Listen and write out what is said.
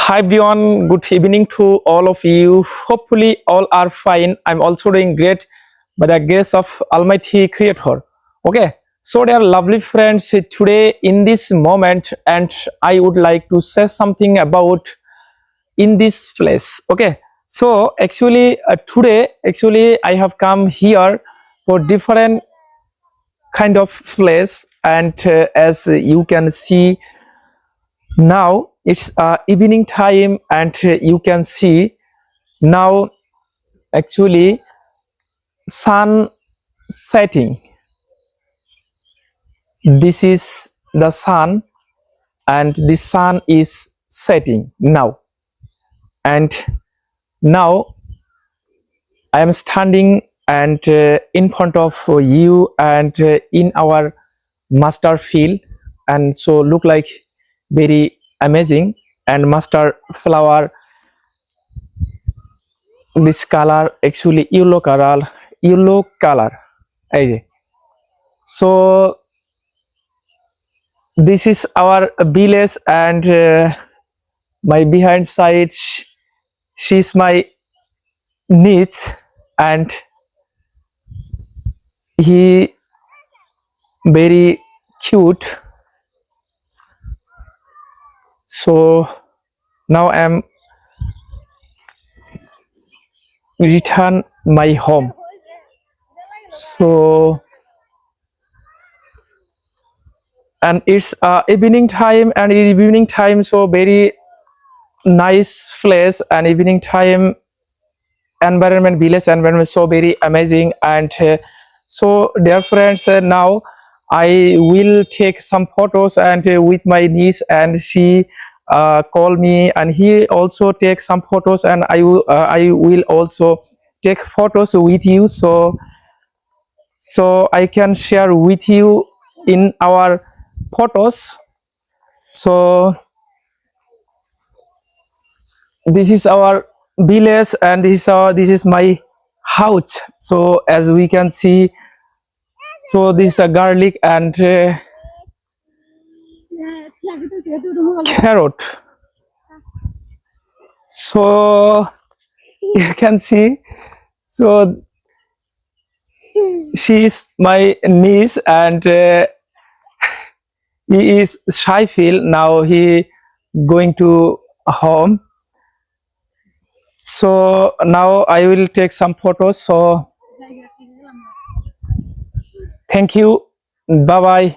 Hi everyone, good evening to all of you. Hopefully all are fine. I'm also doing great by the grace of Almighty Creator. Okay, so dear lovely friends, today in this moment, and I would like to say something about in this place. Okay, so actually today I have come here for different kind of place, and as you can see now it's evening time, and you can see now actually sun setting. This is the sun, and the sun is setting now, and now I am standing and in front of you, and in our master field, and so look like very amazing. And master flower, this color actually yellow color এই যে। So this is our village, and my behind side she's my niece, and he very cute. So now I'm return my home. So and it's evening time, and evening time so very nice place, and evening time environment, village environment so very amazing. And so dear friends, now I will take some photos, and with my niece, and she call me, and he also take some photos, and I will also take photos with you, so I can share with you in our photos. So this is our village, and this is my house. So as we can see, so this is a garlic and carrot. So you can see, so she is my niece, and he is shy feel. Now he going to home. So now I will take some photos. So thank you, bye bye.